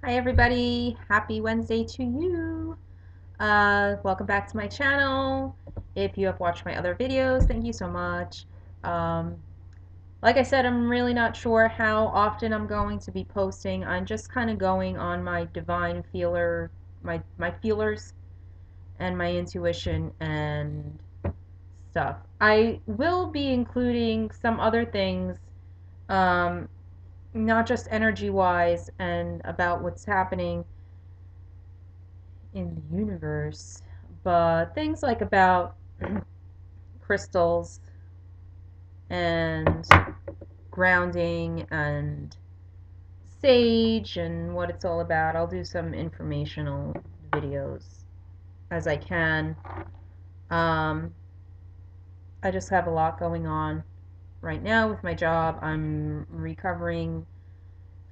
Hi everybody, happy Wednesday to you. Welcome back to my channel. If you have watched my other videos, thank you so much. Um, like I said, I'm really not sure how often I'm going to be posting. I'm just kind of going on my divine feeler, my feelers and my intuition and stuff. I will be including some other things, um, not just energy wise and about what's happening in the universe, but things like about crystals and grounding and sage and what it's all about. I'll do some informational videos as I can. Um, I just have a lot going on right now with my job. I'm recovering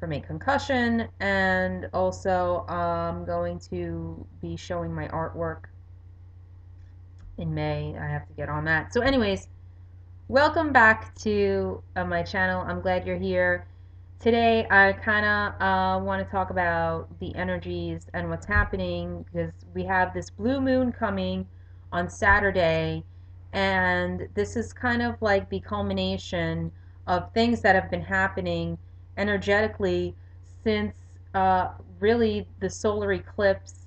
from a concussion, and also I'm going to be showing my artwork in May. I have to get on that. So anyways, welcome back to my channel. I'm glad you're here. Today I kind of want to talk about the energies and what's happening because we have this blue moon coming on Saturday, and this is kind of like the culmination of things that have been happening energetically since really the solar eclipse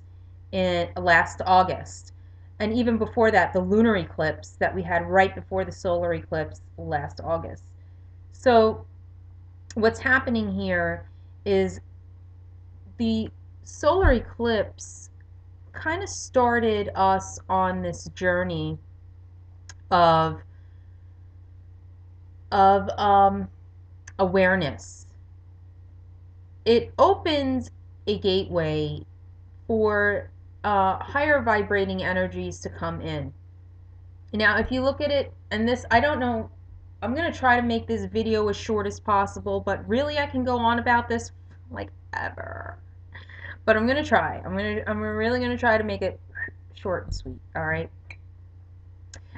in last August. And even before that, the lunar eclipse that we had right before the solar eclipse last August. So what's happening here is the solar eclipse kind of started us on this journey of of awareness. It opens a gateway for higher vibrating energies to come in. Now, if you look at it, and this, I don't know, I'm going to try to make this video as short as possible, but really I can go on about this like ever. But I'm going to try. I'm really going to try to make it short and sweet, all right?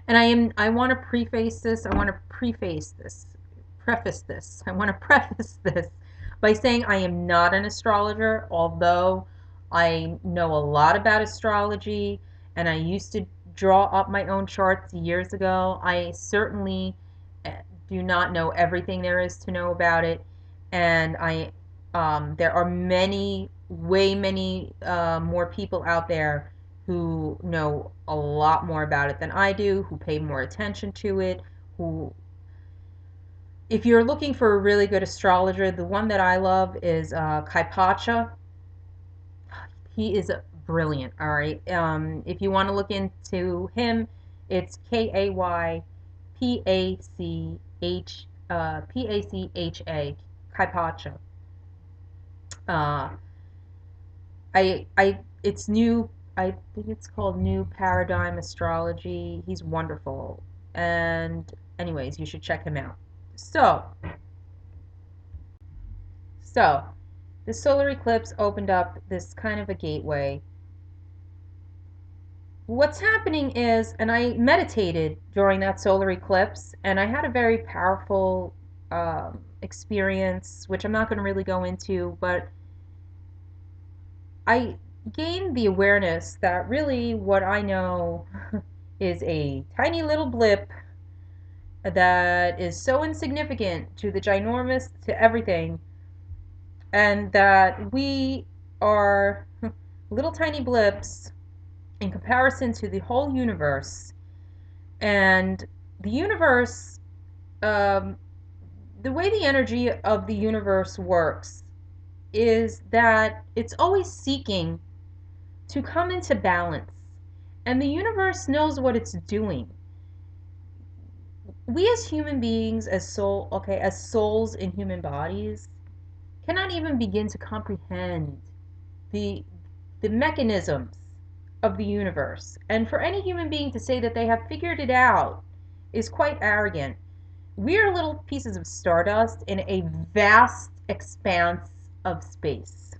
And I want to preface this. I want to preface this. Preface this. I want to preface this by saying I am not an astrologer, although I know a lot about astrology and I used to draw up my own charts years ago. I certainly do not know everything there is to know about it, and there are many, way many more people out there who know a lot more about it than I do, who pay more attention to it, who, if you're looking for a really good astrologer, the one that I love is Kaipacha. He is brilliant, all right? If you want to look into him, it's Kaypaccha, Kaipacha. Uh, it's new. I think it's called New Paradigm Astrology. He's wonderful, and anyways, you should check him out. So, so the solar eclipse opened up this kind of a gateway. What's happening is, and I meditated during that solar eclipse, and I had a very powerful experience, which I'm not going to really go into, but I gained the awareness that really what I know is a tiny little blip that is so insignificant to the ginormous, to everything, and that we are little tiny blips in comparison to the whole universe. And the universe, um, the way the energy of the universe works is that it's always seeking to come into balance. And the universe knows what it's doing. We as human beings, as souls in human bodies, cannot even begin to comprehend the the mechanisms of the universe. And for any human being to say that they have figured it out is quite arrogant. We are little pieces of stardust in a vast expanse of space.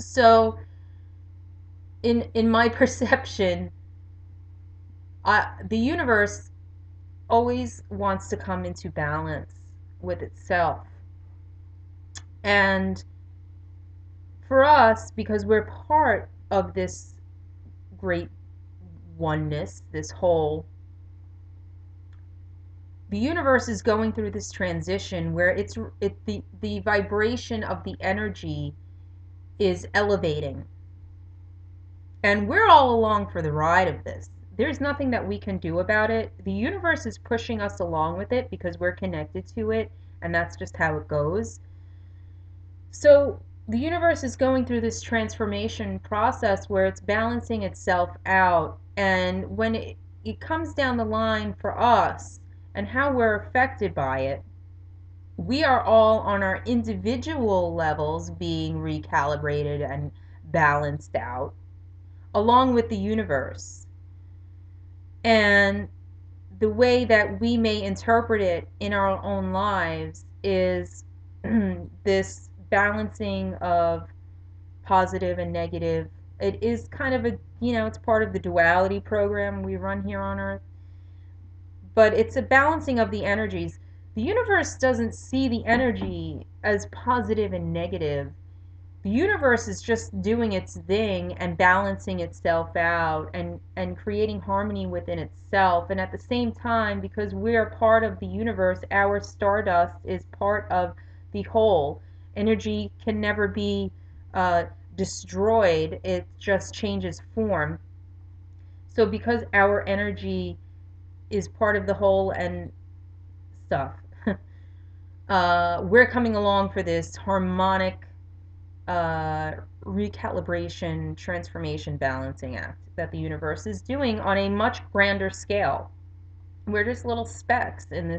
So in my perception, the universe always wants to come into balance with itself. And for us, because we're part of this great oneness, this whole, the universe is going through this transition where the vibration of the energy is elevating. And we're all along for the ride of this. There's nothing that we can do about it. The universe is pushing us along with it because we're connected to it, and that's just how it goes. So the universe is going through this transformation process where it's balancing itself out. And when it comes down the line for us and how we're affected by it, we are all on our individual levels being recalibrated and balanced out along with the universe. And the way that we may interpret it in our own lives is this balancing of positive and negative. It is kind of it's part of the duality program we run here on Earth, but it's a balancing of the energies. The universe doesn't see the energy as positive and negative. The universe is just doing its thing and balancing itself out and creating harmony within itself. And at the same time, because we are part of the universe, our stardust is part of the whole. Energy can never be destroyed, it just changes form. So because our energy is part of the whole and stuff, we're coming along for this harmonic recalibration, transformation, balancing act that the universe is doing on a much grander scale. We're just little specks in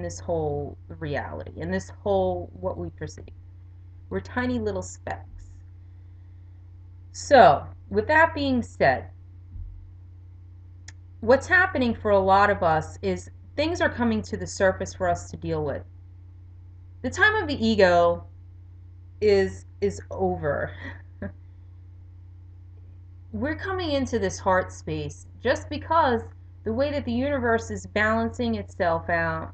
this whole reality, in this whole what we perceive. We're tiny little specks. So, with that being said, what's happening for a lot of us is things are coming to the surface for us to deal with. The time of the ego is over. We're coming into this heart space just because the way that the universe is balancing itself out,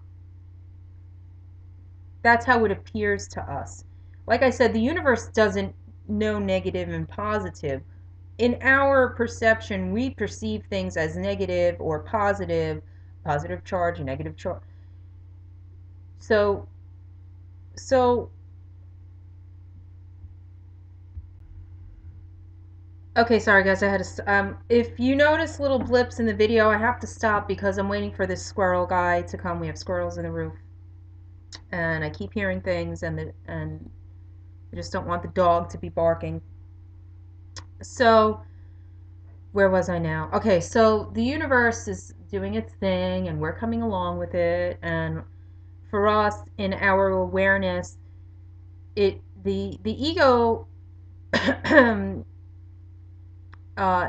that's how it appears to us. Like I said, the universe doesn't know negative and positive. In our perception, we perceive things as negative or positive, positive charge, negative charge. So okay, sorry guys, I had to, if you notice little blips in the video, I have to stop because I'm waiting for this squirrel guy to come. We have squirrels in the roof. And I keep hearing things and I just don't want the dog to be barking. So, where was I now? Okay, so the universe is doing its thing and we're coming along with it, and for us in our awareness, the ego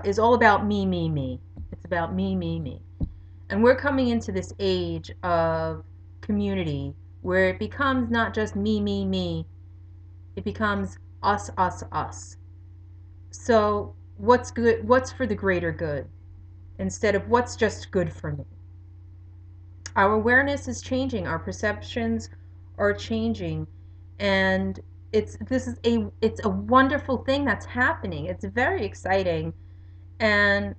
is all about me, me, me. It's about me, me, me. And we're coming into this age of community where it becomes not just me, me, me. It becomes us, us, us. So what's good? What's for the greater good instead of what's just good for me? Our awareness is changing. Our perceptions are changing, and it's a wonderful thing that's happening. It's very exciting. And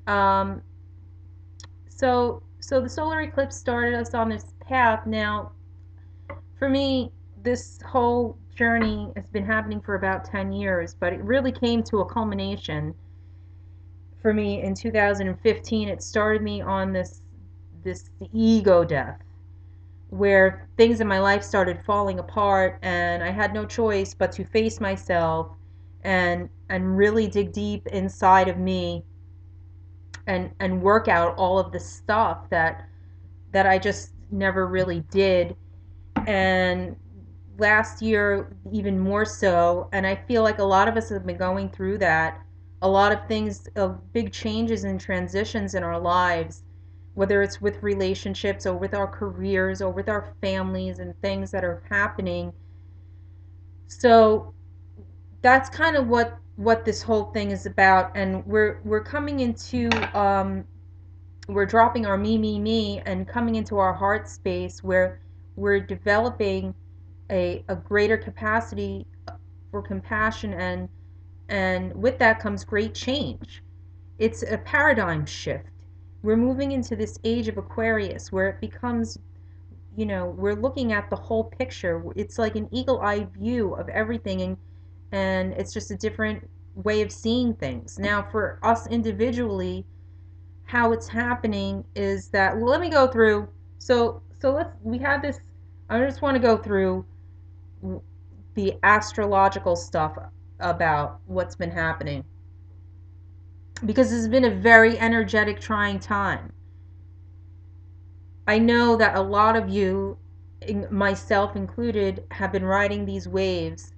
so the solar eclipse started us on this path. Now, for me, this whole journey has been happening for about 10 years, but it really came to a culmination for me in 2015. It started me on this ego death, where things in my life started falling apart and I had no choice but to face myself and really dig deep inside of me and work out all of the stuff that I just never really did. And last year even more so, and I feel like a lot of us have been going through that. A lot of things, big changes and transitions in our lives, whether it's with relationships or with our careers or with our families and things that are happening. So that's kind of what this whole thing is about. And we're coming into we're dropping our me, me, me and coming into our heart space where we're developing a greater capacity for compassion And with that comes great change. It's a paradigm shift. We're moving into this age of Aquarius where it becomes, we're looking at the whole picture. It's like an eagle-eye view of everything, and it's just a different way of seeing things. Now, for us individually, how it's happening is that, well, let me go through. We have this. I just want to go through the astrological stuff about what's been happening, because this has been a very energetic, trying time. I know that a lot of you, myself included, have been riding these waves.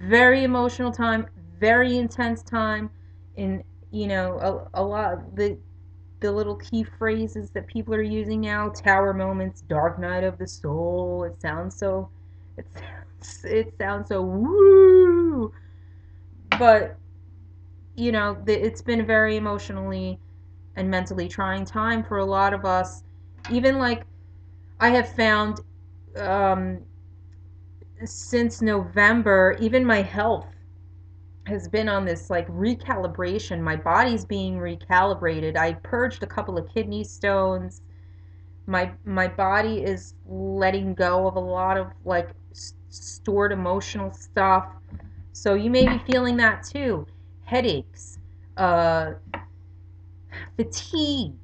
Very emotional time, very intense time. In a lot of the little key phrases that people are using now: tower moments, dark night of the soul. It sounds so woo, but it's been a very emotionally and mentally trying time for a lot of us. Even like I have found, um, since November, even my health has been on this like recalibration. My body's being recalibrated. I purged a couple of kidney stones. My body is letting go of a lot of like stored emotional stuff. So you may be feeling that too. Headaches, uh, fatigue,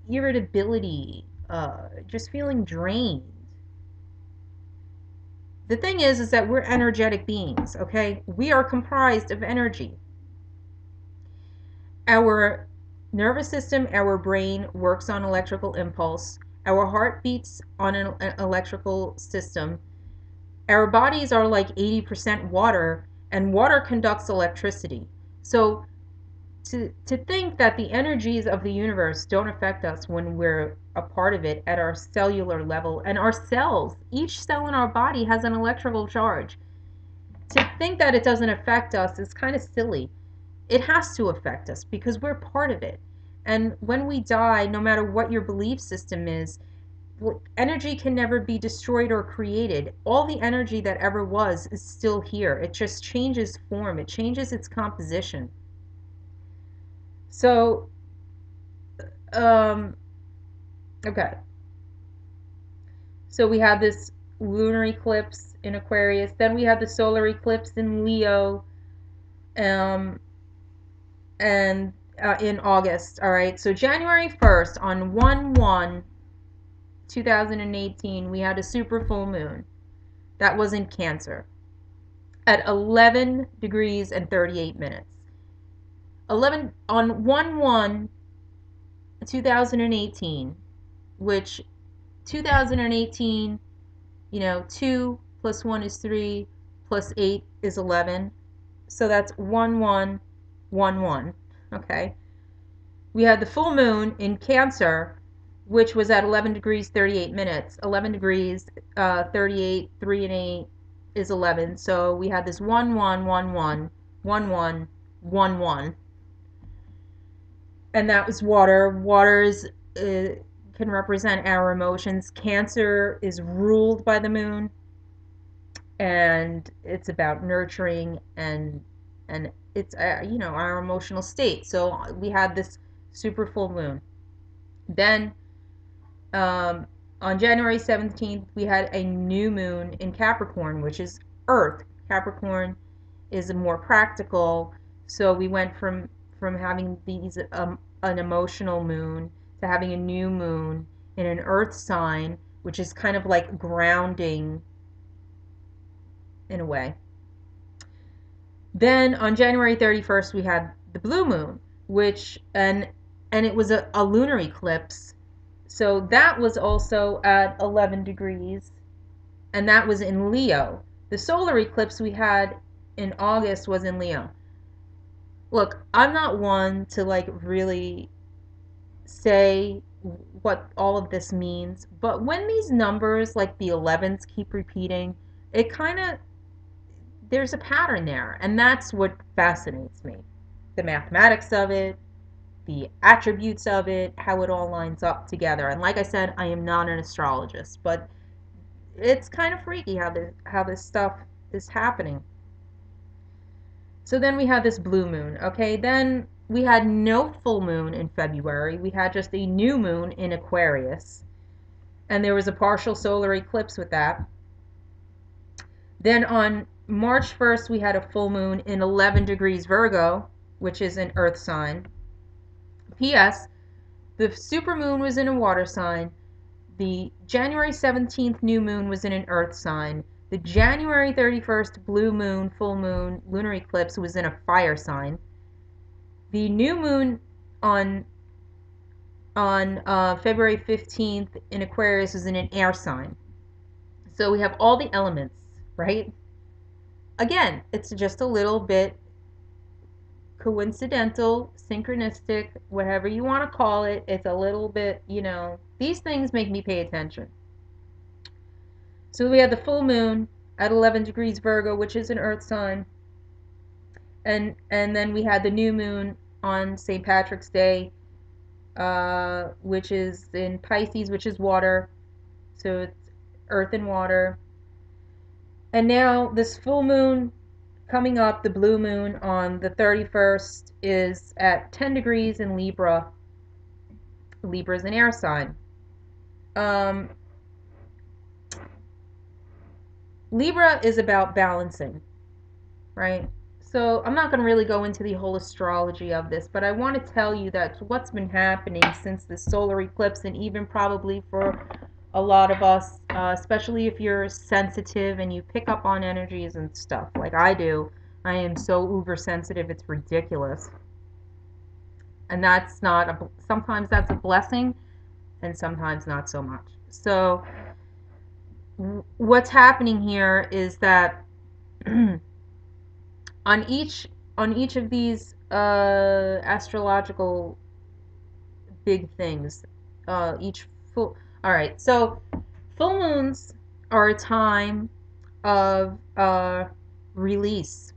irritability, just feeling drained. The thing is that we're energetic beings, okay? We are comprised of energy. Our nervous system, our brain works on electrical impulse. Our heart beats on an electrical system. Our bodies are like 80% water, and water conducts electricity. So to think that the energies of the universe don't affect us when we're a part of it at our cellular level, and our cells, each cell in our body has an electrical charge. To think that it doesn't affect us is kind of silly. It has to affect us because we're part of it. And when we die, no matter what your belief system is, energy can never be destroyed or created. All the energy that ever was is still here. It just changes form, it changes its composition. So, um, okay. So we have this lunar eclipse in Aquarius. Then we have the solar eclipse in Leo, um, and in August. All right. So January 1st, on 1/1/2018, we had a super full moon. That was in Cancer at 11 degrees and 38 minutes. 11 on 1/1/2018, which 2018, 2 plus 1 is 3 plus 8 is 11. So that's 1/1/11. Okay. We had the full moon in Cancer, which was at 11 degrees 38 minutes. 11 degrees 38, 3 and 8 is 11. So we had this 1/1/11/11/11. And that was water. Water can represent our emotions. Cancer is ruled by the moon, and it's about nurturing and it's our emotional state. So we had this super full moon. Then, on January 17th, we had a new moon in Capricorn, which is Earth. Capricorn is more practical, so we went from having an emotional moon to having a new moon in an Earth sign, which is kind of like grounding in a way. Then on January 31st, we had the blue moon, which and it was a lunar eclipse. So that was also at 11 degrees, and that was in Leo. The solar eclipse we had in August was in Leo. Look, I'm not one to like really say what all of this means, but when these numbers like the 11s keep repeating, it kind of, there's a pattern there, and that's what fascinates me. The mathematics of it, the attributes of it, how it all lines up together. And like I said, I am not an astrologist, but it's kind of freaky how this stuff is happening. So then we had this blue moon. Okay, then we had no full moon in February. We had just a new moon in Aquarius. And there was a partial solar eclipse with that. Then on March 1st, we had a full moon in 11 degrees Virgo, which is an earth sign. P.S. The supermoon was in a water sign. The January 17th new moon was in an earth sign. The January 31st blue moon, full moon, lunar eclipse was in a fire sign. The new moon on February 15th in Aquarius was in an air sign. So we have all the elements, right? Again, it's just a little bit coincidental, synchronistic, whatever you want to call it. It's a little bit, these things make me pay attention. So we had the full moon at 11 degrees Virgo, which is an earth sign. And then we had the new moon on St. Patrick's Day, which is in Pisces, which is water. So it's earth and water. And now this full moon coming up, the blue moon on the 31st, is at 10 degrees in Libra. Libra is an air sign. Libra is about balancing, right? So I'm not going to really go into the whole astrology of this, but I want to tell you that what's been happening since the solar eclipse, and even probably for a lot of us, especially if you're sensitive and you pick up on energies and stuff like I do. I am so uber sensitive, it's ridiculous. And that's not sometimes that's a blessing, and sometimes not so much. So what's happening here is that on each of these astrological big things, each full. All right, so full moons are a time of release.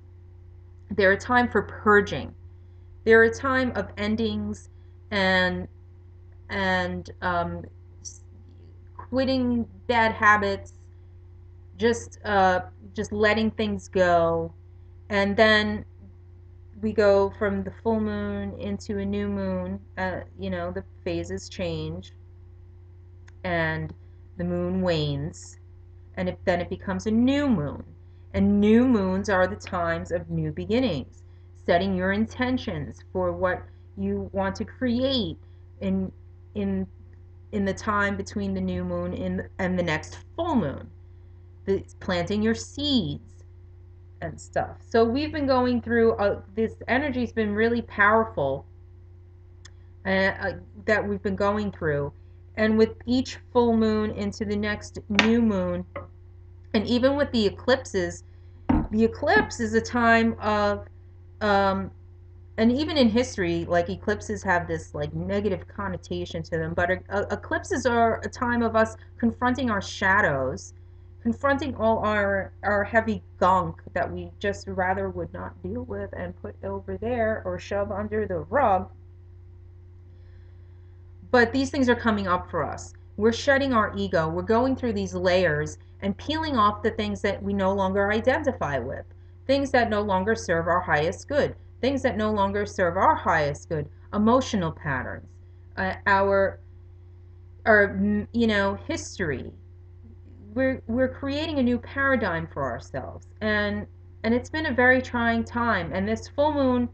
They're a time for purging. They're a time of endings and quitting bad habits, just letting things go. And then we go from the full moon into a new moon. The phases change, and the moon wanes, and then it becomes a new moon. And new moons are the times of new beginnings, setting your intentions for what you want to create in the time between the new moon and the next full moon. Planting your seeds and stuff. So we've been going through this energy's been really powerful that we've been going through, and with each full moon into the next new moon, and even with the eclipses, the eclipse is a time of and even in history, like, eclipses have this like negative connotation to them, but eclipses are a time of us confronting our shadows, confronting all our heavy gunk that we just rather would not deal with and put over there or shove under the rug. But these things are coming up for us. We're shedding our ego. We're going through these layers and peeling off the things that we no longer identify with, things that no longer serve our highest good, things that no longer serve our highest good, emotional patterns, our history. We're creating a new paradigm for ourselves, and it's been a very trying time. And this full moon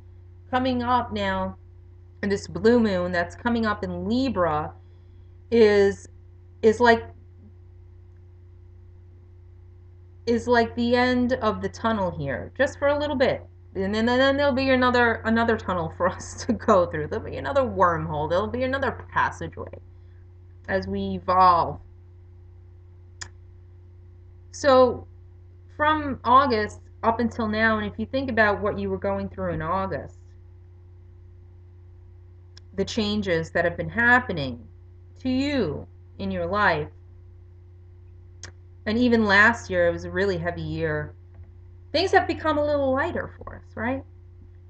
coming up now, and this blue moon that's coming up in Libra, is like the end of the tunnel here, just for a little bit. And then there'll be another tunnel for us to go through. There'll be another wormhole. There'll be another passageway as we evolve. So from August up until now, and if you think about what you were going through in August, the changes that have been happening to you in your life, and even last year, it was a really heavy year, things have become a little lighter for us, right?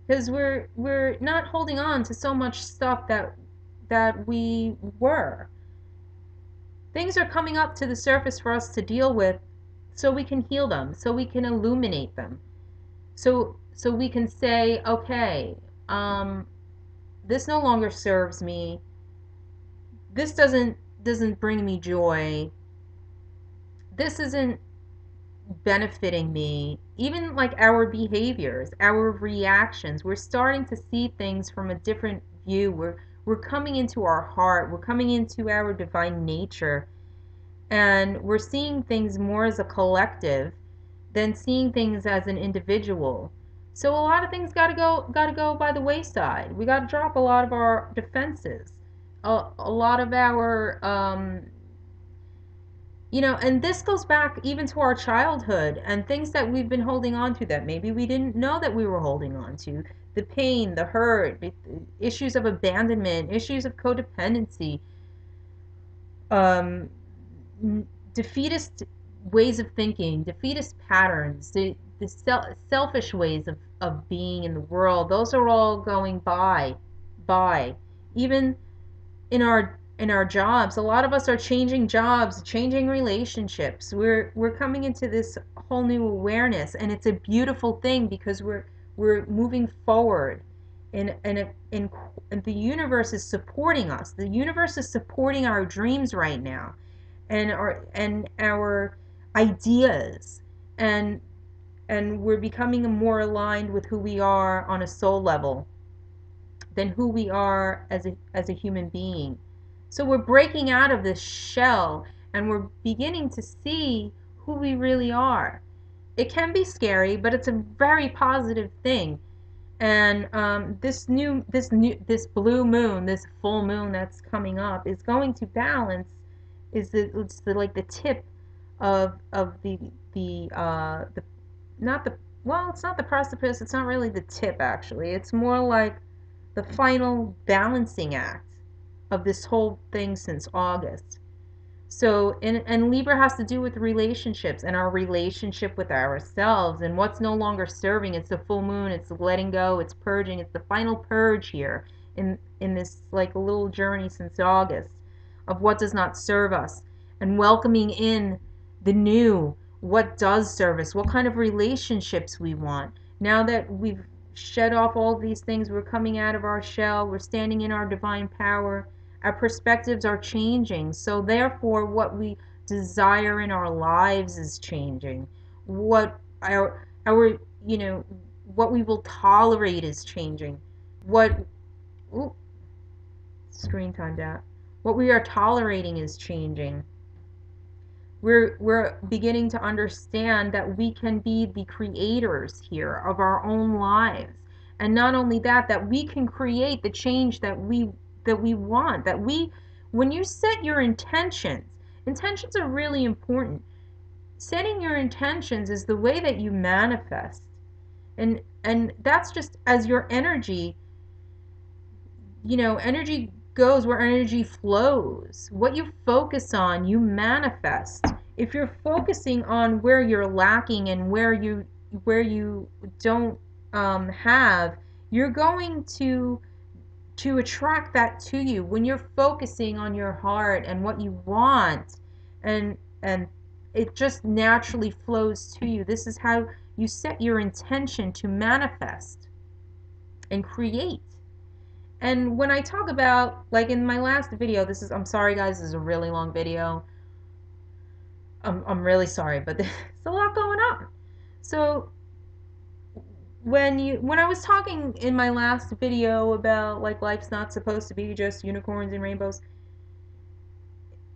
Because we're not holding on to so much stuff that we were. Things are coming up to the surface for us to deal with, so we can heal them, so we can illuminate them. So we can say, okay, um, this no longer serves me. This doesn't bring me joy. This isn't benefiting me. Even like our behaviors, our reactions, we're starting to see things from a different view. We're coming into our heart. We're coming into our divine nature, and we're seeing things more as a collective than seeing things as an individual. So a lot of things got to go by the wayside. We got to drop a lot of our defenses, a lot of our and this goes back even to our childhood and things that we've been holding on to that maybe we didn't know that we were holding on to. The pain, the hurt, issues of abandonment, issues of codependency, um, defeatist ways of thinking, defeatist patterns, the selfish ways of being in the world. Those are all going by. Even in our jobs, a lot of us are changing jobs, changing relationships. We're coming into this whole new awareness, and it's a beautiful thing because we're moving forward, and the universe is supporting us. The universe is supporting our dreams right now, and our ideas, and we're becoming more aligned with who we are on a soul level than who we are as a human being. So we're breaking out of this shell, and we're beginning to see who we really are. It can be scary, but it's a very positive thing. And this blue moon, this full moon that's coming up, is going to balance. It's like the tip of the not the well, it's not the precipice. It's not really the tip, actually. It's more like the final balancing act of this whole thing since August. So, and Libra has to do with relationships and our relationship with ourselves and what's no longer serving. It's the full moon, it's letting go, it's purging, it's the final purge here in this like little journey since August of what does not serve us, and welcoming in the new, what does serve us, what kind of relationships we want. Now that we've shed off all these things, we're coming out of our shell, we're standing in our divine power, our perspectives are changing. So therefore what we desire in our lives is changing. What our what we will tolerate is changing. What ooh, screen timed out. What we are tolerating is changing. We're beginning to understand that we can be the creators here of our own lives. And not only that, that we can create the change that we want, that we when you set your intentions are really important. Setting your intentions is the way that you manifest. And that's just as your energy goes where energy flows. What you focus on, you manifest. If you're focusing on where you're lacking and where you don't have, you're going to attract that to you. When you're focusing on your heart and what you want, and it just naturally flows to you. This is how you set your intention to manifest and create. And when I talk about, like in my last video, I'm sorry guys, this is a really long video. I'm really sorry, but there's a lot going on. So when I was talking in my last video about like life's not supposed to be just unicorns and rainbows,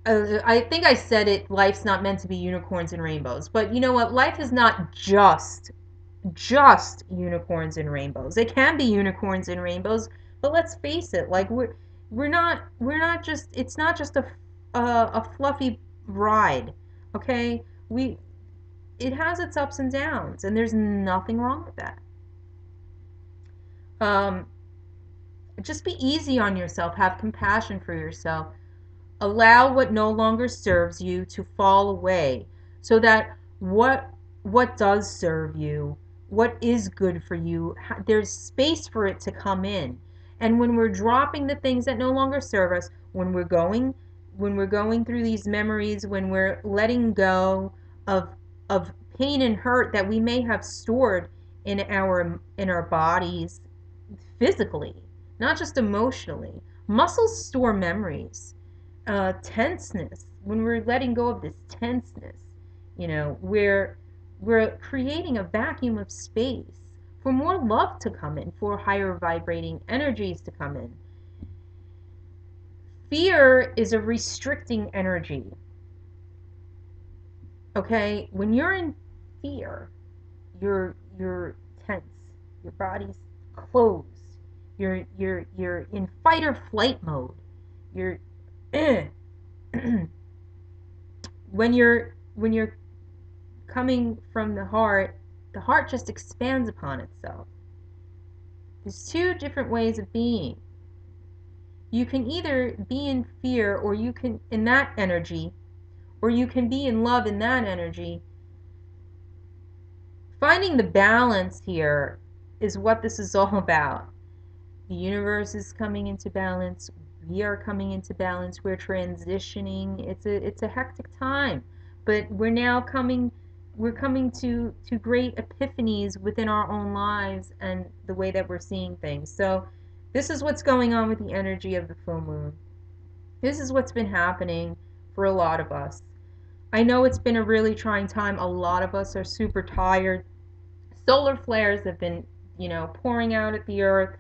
I think I said it, life's not meant to be unicorns and rainbows. But you know what? Life is not just unicorns and rainbows. It can be unicorns and rainbows, but let's face it, like we're not just it's not just a fluffy ride, okay? We It has its ups and downs, and there's nothing wrong with that. Um, just be easy on yourself, have compassion for yourself. Allow what no longer serves you to fall away, so that what does serve you, what is good for you, there's space for it to come in. And when we're dropping the things that no longer serve us, when we're going through these memories, when we're letting go of of pain and hurt that we may have stored in our bodies physically, not just emotionally. Muscles store memories. Tenseness, when we're letting go of this tenseness, we're creating a vacuum of space for more love to come in, for higher vibrating energies to come in. Fear is a restricting energy. Okay, when you're in fear, you're tense, your body's closed, you're in fight or flight mode. You're when you're coming from the heart just expands upon itself. There's two different ways of being. You can either be in fear, or you can in that energy, or you can be in love in that energy. Finding the balance here is what this is all about. The universe is coming into balance. We are coming into balance. We're transitioning. It's a hectic time, but we're coming to great epiphanies within our own lives and the way that we're seeing things. So this is what's going on with the energy of the full moon. This is what's been happening for a lot of us. I know it's been a really trying time. A lot of us are super tired. Solar flares have been, pouring out at the earth.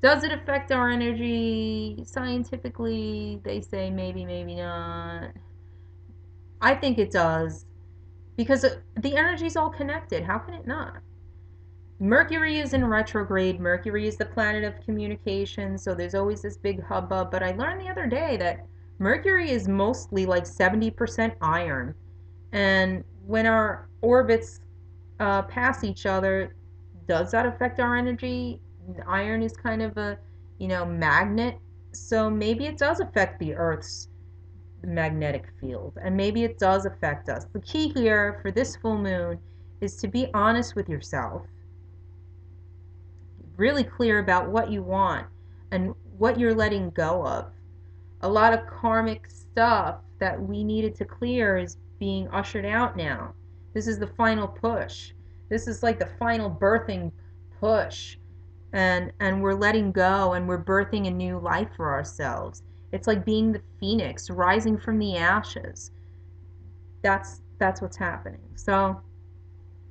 Does it affect our energy? Scientifically, they say maybe, maybe not. I think it does, because the energy is all connected. How can it not? Mercury is in retrograde. Mercury is the planet of communication, so there's always this big hubbub. But I learned the other day that Mercury is mostly like 70% iron. And when our orbits pass each other, does that affect our energy? Iron is kind of a, magnet. So maybe it does affect the Earth's magnetic field, and maybe it does affect us. The key here for this full moon is to be honest with yourself, really clear about what you want and what you're letting go of. A lot of karmic stuff that we needed to clear is being ushered out now. This is the final push. This is like the final birthing push. And we're letting go, and we're birthing a new life for ourselves. It's like being the phoenix rising from the ashes. That's what's happening. So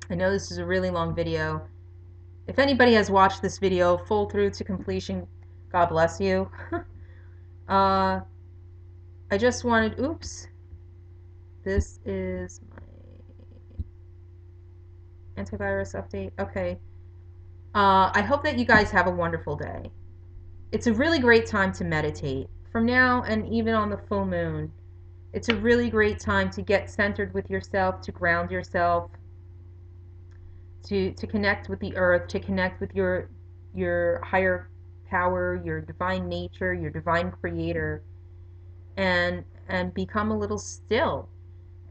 I know this is a really long video. If anybody has watched this video full through to completion, God bless you. I just wanted, oops, this is my antivirus update. Okay. I hope that you guys have a wonderful day. It's a really great time to meditate. From now and even on the full moon, it's a really great time to get centered with yourself, to ground yourself, to connect with the earth, to connect with your higher power, your divine nature, your divine creator, and become a little still,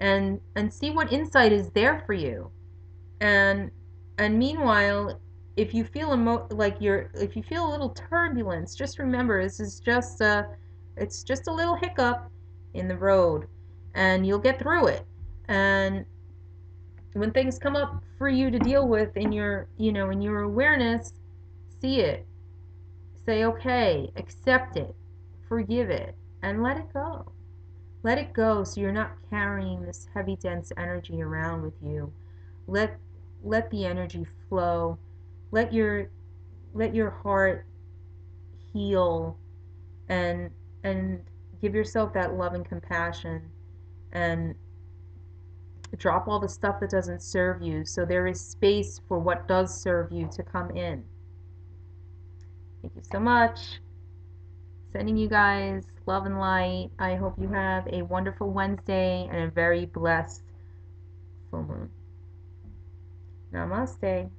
and see what insight is there for you. And meanwhile, if you feel if you feel a little turbulence, just remember this is just it's just a little hiccup in the road, and you'll get through it. And when things come up for you to deal with in your in your awareness, see it, say okay, accept it, forgive it, and let it go. Let it go, so you're not carrying this heavy, dense energy around with you. Let the energy flow. Let your heart heal, and give yourself that love and compassion, and drop all the stuff that doesn't serve you, so there is space for what does serve you to come in. Thank you so much. Sending you guys love and light. I hope you have a wonderful Wednesday and a very blessed full moon. Namaste.